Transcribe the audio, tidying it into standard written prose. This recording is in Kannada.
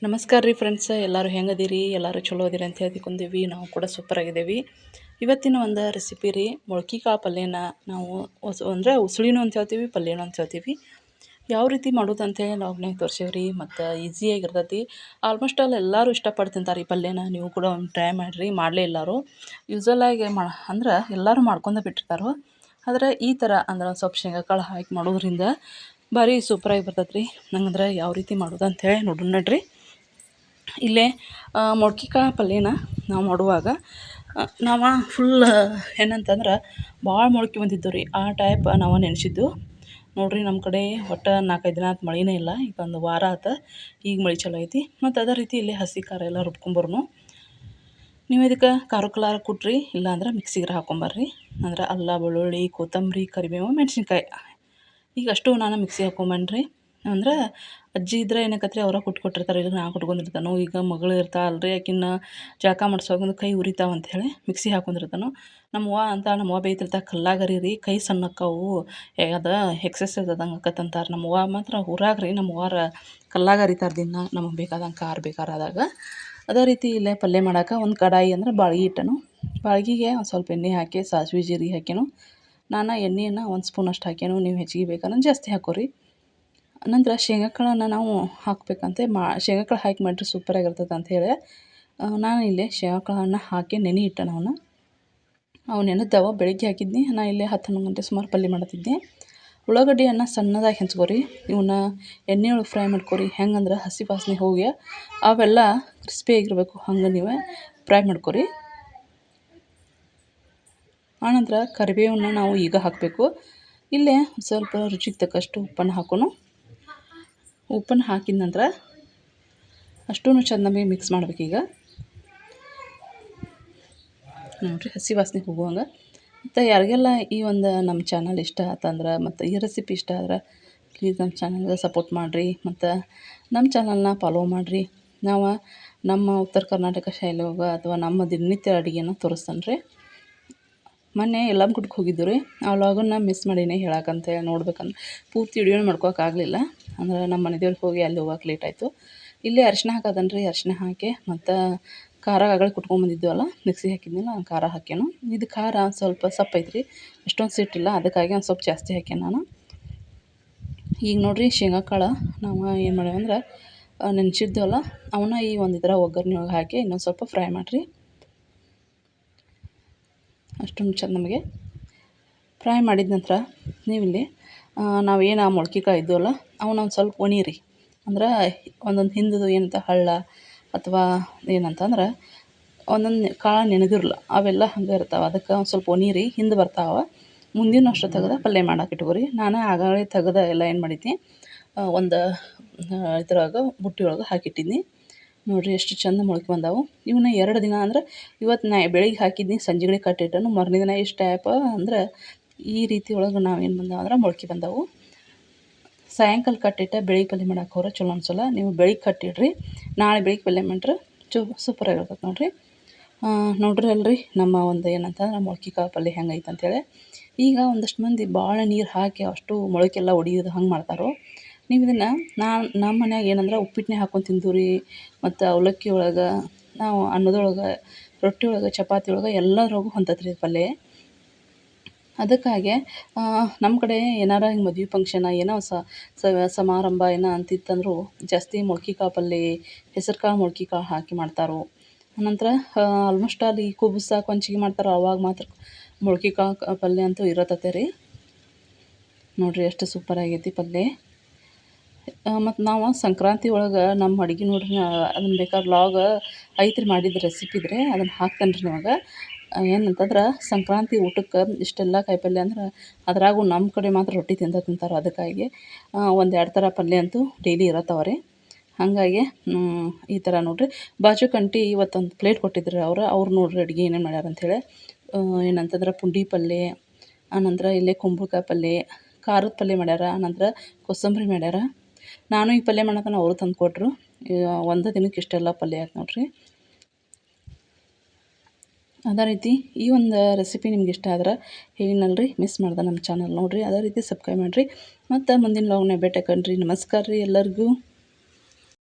ನಮಸ್ಕಾರ ರೀ ಫ್ರೆಂಡ್ಸ್, ಎಲ್ಲರೂ ಹೆಂಗದಿರಿ? ಎಲ್ಲರೂ ಚಲೋ ಅದಿರಿ ಅಂತ ಹೇಳ್ಕೊಂಡೀವಿ. ನಾವು ಕೂಡ ಸೂಪರ್ ಆಗಿದ್ದೇವೆ. ಇವತ್ತಿನ ಒಂದು ರೆಸಿಪಿ ರೀ, ಮೊಳಕೆ ಕಾಳು ಪಲ್ಯನ ನಾವು ಅಂದರೆ ಉಸುಳಿನೂ ಅಂತ ಹೇಳ್ತೀವಿ, ಪಲ್ಯನೂ ಅಂತ ಹೇಳ್ತೀವಿ. ಯಾವ ರೀತಿ ಮಾಡೋದು ಅಂತೇಳಿ ಲಾಗ್ನಾಗ ತೋರಿಸೇವ್ರಿ. ಮತ್ತು ಈಸಿಯಾಗಿರ್ತೈತಿ. ಆಲ್ಮೋಸ್ಟ್ ಎಲ್ಲರೂ ಇಷ್ಟಪಟ್ಟು ತಿಂತಾರೆ ಈ ಪಲ್ಯನ. ನೀವು ಕೂಡ ಒಂದು ಟ್ರೈ ಮಾಡಿರಿ. ಮಾಡಲೇ ಎಲ್ಲರೂ ಯೂಸ್ವಲಾಗಿ ಅಂದ್ರೆ ಎಲ್ಲರೂ ಮಾಡ್ಕೊಂಡು ಬಿಟ್ಟಿರ್ತಾರೋ. ಆದರೆ ಈ ಥರ ಅಂದ್ರೆ ಸ್ವಲ್ಪ ಶೇಂಗಾ ಕಾಳು ಹಾಕಿ ಮಾಡೋದ್ರಿಂದ ಭಾರಿ ಸೂಪರಾಗಿ ಬರ್ತೈತೆ ರೀ. ನಂಗಂದ್ರೆ ಯಾವ ರೀತಿ ಮಾಡೋದು ಅಂಥೇಳಿ ನೋಡೋಣ ನಡ್ರಿ. ಇಲ್ಲೇ ಮೊಳಕೆ ಕಾಳು ಪಲ್ಯನ ನಾವು ಮಾಡುವಾಗ ನಾವು ಫುಲ್ ಏನಂತಂದ್ರೆ ಭಾಳ ಮೊಳಕೆ ಬಂದಿದ್ದು ರೀ. ಆ ಟೈಪ್ ನಾವು ನೆನೆಸಿದ್ದು ನೋಡಿರಿ. ನಮ್ಮ ಕಡೆ ಒಟ್ಟು 4-5 ದಿನ ಆಯ್ತು ಮಳೆನೇ ಇಲ್ಲ. ಈಗ ಒಂದು ವಾರ ಆಯ್ತು, ಈಗ ಮಳೆ ಚಲೋ ಐತಿ. ಮತ್ತು ಅದೇ ರೀತಿ ಇಲ್ಲಿ ಹಸಿ ಖಾರ ಎಲ್ಲ ರುಬ್ಕೊಂಬರ್ನು. ನೀವು ಇದಕ್ಕೆ ಖಾರ ಕೊಟ್ರಿ, ಇಲ್ಲಾಂದ್ರೆ ಮಿಕ್ಸಿಗೆ ಹಾಕ್ಕೊಂಬರ್ರಿ. ಅಂದ್ರೆ ಅಲ್ಲ, ಬೆಳ್ಳುಳ್ಳಿ, ಕೊತ್ತಂಬರಿ, ಕರಿಬೇವು, ಮೆಣಸಿನ್ಕಾಯಿ ಈಗ ಅಷ್ಟು ನಾನು ಮಿಕ್ಸಿ ಹಾಕ್ಕೊಂಬನ್ರಿ. ಅಂದ್ರೆ ಅಜ್ಜಿ ಇದ್ರೆ ಏನಕ್ಕತ್ರಿ, ಅವರ ಕೊಟ್ಟಿರ್ತಾರೆ. ಇಲ್ಲ ನಾನು ಕೊಟ್ಕೊಂಡಿರ್ತಾನೋ. ಈಗ ಮಗಳು ಇರ್ತಾಳಲ್ರಿ, ಆಕಿನ್ನ ಜಳಕ ಮಾಡಿಸೋದು ಕೈ ಉರಿತಾವ ಅಂಥೇಳಿ ಮಿಕ್ಸಿ ಹಾಕೊಂಡಿರ್ತಾನೋ. ನಮ್ಮವ್ವ ಬೇಯ್ತಿರ್ತಾ, ಕಲ್ಲಾಗರಿ ರೀ ಕೈ ಸಣ್ಣಕ್ಕವು, ಅದು ಎಕ್ಸಸೈಸ್ ಅದಂಗೆ ಆಕತ್ತಂತಾರೆ. ನಮ್ಮವ್ವ ಮಾತ್ರ ಊರಾಗ ರೀ, ನಮ್ಮವ್ವಾರ ಕಲ್ಲಾಗ ಅರಿತಾರೆ ದಿನ ನಮಗೆ ಬೇಕಾದಂಗೆ ಖಾರ ಬೇಕಾರಾದಾಗ. ಅದೇ ರೀತಿ ಇಲ್ಲೇ ಪಲ್ಯ ಮಾಡೋಕೆ ಒಂದು ಕಡಾಯಿ ಅಂದ್ರೆ ಬಾಳ್ಗೆ ಇಟ್ಟನು. ಬಾಳ್ಗಿಗೆ ಒಂದು ಸ್ವಲ್ಪ ಎಣ್ಣೆ ಹಾಕಿ ಸಾಸಿವೆ ಜೀರಿಗೆ ಹಾಕ್ಯನು. ನಾನು ಎಣ್ಣೆಯನ್ನು 1 ಸ್ಪೂನ್ ಅಷ್ಟು ಹಾಕ್ಯನು. ನೀವು ಹೆಚ್ಚಿಗೆ ಬೇಕಂದ್ರೆ ಜಾಸ್ತಿ ಹಾಕೋರಿ. ನಂತರ ಶೇಂಗಾ ಕಾಳನ್ನು ನಾವು ಹಾಕಬೇಕಂತೆ ಶೇಂಗಾ ಕಾಳು ಹಾಕಿ ಮಾಡಿರಿ ಸೂಪರಾಗಿರ್ತದೆ ಅಂಥೇಳಿ ನಾನು ಇಲ್ಲೇ ಶೇಂಗಾ ಕಾಳನ್ನು ಹಾಕಿ ನೆನೆ ಇಟ್ಟೆ. ಅವು ನೆನೆದವ ಬೆಳಗ್ಗೆ ಹಾಕಿದ್ನಿ. ನಾನು ಇಲ್ಲೇ 10-11 ಗಂಟೆ ಸುಮಾರು ಪಲ್ಯ ಮಾಡ್ತಿದ್ದೆ. ಉಳ್ಳಾಗಡ್ಡಿಯನ್ನು ಸಣ್ಣದಾಗಿ ಹೆಂಚ್ಕೊರಿ. ಇವನ್ನ ಎಣ್ಣೆಯೊಳಗೆ ಫ್ರೈ ಮಾಡ್ಕೊರಿ. ಹೆಂಗಂದ್ರೆ ಹಸಿ ವಾಸನೆ ಹೋಗಿ ಅವೆಲ್ಲ ಕ್ರಿಸ್ಪಿಯಾಗಿರಬೇಕು, ಹಂಗೆ ನೀವು ಫ್ರೈ ಮಾಡ್ಕೊರಿ. ಆನಂತರ ಕರಿಬೇವನ್ನ ನಾವು ಈಗ ಹಾಕಬೇಕು. ಇಲ್ಲೇ ಸ್ವಲ್ಪ ರುಚಿಗೆ ತಕ್ಕಷ್ಟು ಉಪ್ಪನ್ನು ಹಾಕೋಣ. ಉಪ್ಪನ್ನು ಹಾಕಿದ ನಂತರ ಅಷ್ಟೂ ಚೆನ್ನಾಗಿ ಮಿಕ್ಸ್ ಮಾಡ್ಬೇಕೀಗ. ನೋಡಿರಿ, ಹಸಿ ವಾಸನೆ ಹೋಗುವಂಗೆ. ಮತ್ತು ಯಾರಿಗೆಲ್ಲ ಈ ಒಂದು ನಮ್ಮ ಚಾನಲ್ ಇಷ್ಟ ಆತಂದ್ರೆ ಮತ್ತು ಈ ರೆಸಿಪಿ ಇಷ್ಟ ಆದ್ರೆ ಪ್ಲೀಸ್ ನಮ್ಮ ಚಾನಲ್ಗೆ ಸಪೋರ್ಟ್ ಮಾಡಿರಿ. ಮತ್ತು ನಮ್ಮ ಚಾನಲ್ನ ಫಾಲೋ ಮಾಡಿರಿ. ನಾವು ನಮ್ಮ ಉತ್ತರ ಕರ್ನಾಟಕ ಶೈಲಿಯೊಳಗೆ ಅಥವಾ ನಮ್ಮ ದಿನನಿತ್ಯ ಅಡುಗೆನ ತೋರಿಸ್ತಾನೆ ರೀ. ಮೊನ್ನೆ ಯಲ್ಲಮ್ಮ ಹೋಗಿದ್ದು ರೀ. ಆ ವ್ಲಾಗನ್ನು ಮಿಸ್ ಮಾಡೀನಿ ಹೇಳಕ್ಕಂತೇಳಿ. ನೋಡ್ಬೇಕಂದ್ರೆ ಪೂರ್ತಿ ವಿಡಿಯೋನ ಮಾಡ್ಕೊಳಕ್ಕಾಗಲಿಲ್ಲ. ಅಂದ್ರೆ ನಮ್ಮ ಮನೆ ದೇವ್ರಿಗೆ ಹೋಗಿ ಅಲ್ಲಿ ಹೋಗಕ್ಕೆ ಲೇಟ್ ಆಯಿತು. ಇಲ್ಲಿ ಅರಿಶಿನ ಹಾಕೋದನ್ ರೀ. ಅರಿಶಿನ ಹಾಕಿ ಮತ್ತು ಖಾರ ಆಗಲೇ ಕುಟ್ಕೊಂಬಂದಿದ್ದೀವಲ್ಲ, ಮಿಕ್ಸಿಗೆ ಹಾಕಿದ್ನಲ್ಲ, ಖಾರ ಹಾಕ್ಯಾನು. ಇದು ಖಾರ ಸ್ವಲ್ಪ ಸಪ್ಪೈತೆ ರೀ, ಅಷ್ಟೊಂದು ಸಿಟ್ಟಿಲ್ಲ. ಅದಕ್ಕಾಗಿ ಒಂದು ಸ್ವಲ್ಪ ಜಾಸ್ತಿ ಹಾಕ್ಯಾನ ನಾನು. ಈಗ ನೋಡಿರಿ, ಶೇಂಗಾ ಕಾಳು ನಾವು ಏನು ಮಾಡೇವಂದ್ರೆ ನೆನೆಸಿದ್ವಲ್ಲ, ಅವನ್ನ ಈ ಒಂದು ಇದರ ಒಗ್ಗರಣೆ ಒಳಗೆ ಹಾಕಿ ಇನ್ನೊಂದು ಸ್ವಲ್ಪ ಫ್ರೈ ಮಾಡಿರಿ. ಅಷ್ಟೊಂದು ಚೆಂದ ನಮಗೆ ಫ್ರೈ ಮಾಡಿದ ನಂತರ ನೀವಿಲ್ಲಿ ನಾವೇನು ಮೊಳಕೆ ಕಾಳು ಇದ್ದವಲ್ಲ ಅವನ್ನ ಒಂದು ಸ್ವಲ್ಪ ಒಣೀರಿ. ಅಂದ್ರೆ ಒಂದೊಂದು ಹಿಂದದು ಏನಂತ ಹಳ್ಳ ಅಥವಾ ಏನಂತಂದ್ರೆ ಒಂದೊಂದು ಕಾಳು ನೆನೆದಿರಲ್ಲ, ಅವೆಲ್ಲ ಹಂಗೆ ಇರ್ತಾವೆ. ಅದಕ್ಕೆ ಒಂದು ಸ್ವಲ್ಪ ಒಣೀರಿ, ಹಿಂದೆ ಬರ್ತಾವೆ. ಮುಂದಿನ ಅಷ್ಟು ತೆಗೆದು ಪಲ್ಯ ಮಾಡಕ್ಕೆ ಇಟ್ಕೊರಿ. ನಾನು ಆಗಾಗಲೇ ತೆಗೆದು ಎಲ್ಲ ಏನು ಮಾಡಿದ್ನಿ, ಒಂದು ಇದ್ರೊಳಗೆ ಬುಟ್ಟಿ ಒಳಗೆ ಹಾಕಿಟ್ಟಿದ್ನಿ. ನೋಡಿರಿ ಎಷ್ಟು ಚೆಂದ ಮೊಳಕೆ ಬಂದಾವು. ಇವನ್ನ 2 ದಿನ ಅಂದ್ರೆ ಇವತ್ತು ಬೆಳಿಗ್ಗೆ ಹಾಕಿದ್ನಿ, ಸಂಜೆಗಳಿಗೆ ಕಟ್ಟಿಟ್ಟನು. ಮರನೇ ದಿನ ಇಷ್ಟು ಟೈಪ್ ಅಂದ್ರೆ ಈ ರೀತಿ ಒಳಗೆ ನಾವೇನು ಬಂದಾವ ಅಂದ್ರೆ ಮೊಳಕೆ ಬಂದವು. ಸಾಯಂಕಾಲ ಕಟ್ಟಿಟ್ಟು ಬೆಳಿಗ್ಗೆ ಪಲ್ಯ ಮಾಡಕ್ಕೆ ಹೋದ್ರೆ ಚಲೋ ಅನ್ಸಲ್ಲ. ನೀವು ಬೆಳಿಗ್ಗೆ ಕಟ್ಟಿಡ್ರಿ, ನಾಳೆ ಬೆಳಿಗ್ಗೆ ಪಲ್ಯ ಮಾಡ್ರೆ ಸೂಪರಾಗಿರ್ತದೆ ನೋಡಿರಿ. ನೋಡ್ರಿ ಅಲ್ರಿ, ನಮ್ಮ ಒಂದು ಏನಂತಂದ್ರೆ ಮೊಳಕೆ ಕಾಳು ಪಲ್ಯ ಹೆಂಗೈತೆ ಅಂತೇಳಿ. ಈಗ ಒಂದಷ್ಟು ಮಂದಿ ಭಾಳ ನೀರು ಹಾಕಿ ಅಷ್ಟು ಮೊಳಕೆಲ್ಲ ಒಡಿಯೋದು ಹಂಗೆ ಮಾಡ್ತಾರೋ. ನೀವು ಇದನ್ನು ನಮ್ಮ ಮನ್ಯಾಗ ಏನಂದ್ರೆ ಉಪ್ಪಿಟ್ಟನ್ನೇ ಹಾಕ್ಕೊಂಡು ತಿಂತೀವಿ ರೀ. ಮತ್ತು ಅವಲಕ್ಕಿ ಒಳಗೆ, ನಾವು ಅನ್ನದೊಳಗೆ, ರೊಟ್ಟಿ ಒಳಗೆ, ಚಪಾತಿ ಒಳಗೆ ಎಲ್ಲದ್ರಾಗೂ ಹೊಂದತ್ತೆ ರೀ ಪಲ್ಯ. ಅದಕ್ಕಾಗಿ ನಮ್ಮ ಕಡೆ ಏನಾರ ಹಿಂಗೆ ಮದುವೆ ಫಂಕ್ಷನ್ ಏನೋ ಸಮಾರಂಭ ಏನೋ ಅಂತಿತ್ತಂದ್ರೂ ಜಾಸ್ತಿ ಮೊಳಕೆ ಕಾಳು ಪಲ್ಯ, ಹೆಸರು ಕಾಳು ಮೊಳಕೆ ಕಾಳು ಹಾಕಿ ಮಾಡ್ತಾರೋ. ಅನಂತರ ಆಲ್ಮೋಸ್ಟ್ ಅಲ್ಲಿ ಕುಬುಸ ಕೊಂಚಿಗೆ ಮಾಡ್ತಾರೆ, ಅವಾಗ ಮಾತ್ರ ಮೊಳಕೆ ಕಾಳು ಪಲ್ಯ ಅಂತೂ ಇರತ್ತತೆ ರೀ. ನೋಡಿರಿ ಎಷ್ಟು ಸೂಪರ್ ಆಗೈತಿ ಪಲ್ಯ. ಮತ್ತು ನಾವು ಸಂಕ್ರಾಂತಿ ಒಳಗೆ ನಮ್ಮ ಅಡುಗೆ ನೋಡ್ರಿ, ಅದನ್ನು ಬೇಕಾದ್ರೆ ವ್ಲಾಗ್ ಐತ್ರಿ, ಮಾಡಿದ ರೆಸಿಪಿ ಇದ್ರೆ ಅದನ್ನು ಹಾಕ್ತೇನೆ ರೀ ನಿಮಗೆ. ಏನಂತಂದ್ರೆ ಸಂಕ್ರಾಂತಿ ಊಟಕ್ಕೆ ಇಷ್ಟೆಲ್ಲ ಕಾಯಿಪಲ್ಯ ಅಂದ್ರೆ ಅದ್ರಾಗೂ ನಮ್ಮ ಕಡೆ ಮಾತ್ರ ರೊಟ್ಟಿ ತಿಂತಾರೆ. ಅದಕ್ಕಾಗಿ 1-2 ಥರ ಪಲ್ಯ ಅಂತೂ ಡೈಲಿ ಇರತ್ತವ ರೀ. ಹಾಗಾಗಿ ಈ ಥರ ನೋಡಿರಿ, ಬಾಜುಕಂಟಿ ಇವತ್ತೊಂದು ಪ್ಲೇಟ್ ಕೊಟ್ಟಿದ್ರು ಅವ್ರು ನೋಡಿರಿ ಅಡುಗೆ ಏನೇನು ಮಾಡ್ಯಾರ ಅಂಥೇಳಿ. ಏನಂತಂದ್ರೆ ಪುಂಡಿ ಪಲ್ಯ, ಆನಂತರ ಇಲ್ಲೇ ಕುಂಬಳಕಾಯಿ ಪಲ್ಯ, ಖಾರದ ಪಲ್ಯ ಮಾಡ್ಯಾರ, ಆನಂತರ ಕೋಸಂಬರಿ ಮಾಡ್ಯಾರ. ನಾನು ಈ ಪಲ್ಯ ಮಾಡತನ ಅವರು ತಂದು ಕೊಟ್ಟರು. ಒಂದು ದಿನಕ್ಕೆ ಇಷ್ಟೆಲ್ಲ ಪಲ್ಯ ಆಯ್ತು ನೋಡಿರಿ. ಅದೇ ರೀತಿ ಈ ಒಂದು ರೆಸಿಪಿ ನಿಮ್ಗೆ ಇಷ್ಟ ಆದ್ರೆ ಹೇಳಿನಲ್ರಿ, ಮಿಸ್ ಮಾಡ್ದೆ ನಮ್ಮ ಚಾನಲ್ ನೋಡಿರಿ. ಅದೇ ರೀತಿ ಸಬ್ಸ್ಕ್ರೈಬ್ ಮಾಡಿರಿ. ಮತ್ತು ಮುಂದಿನ ವ್ಲಾಗ್ನಾಗ ಭೇಟಿ ಆಗೋಣ್ರಿ. ನಮಸ್ಕಾರ ರೀ ಎಲ್ಲರಿಗೂ.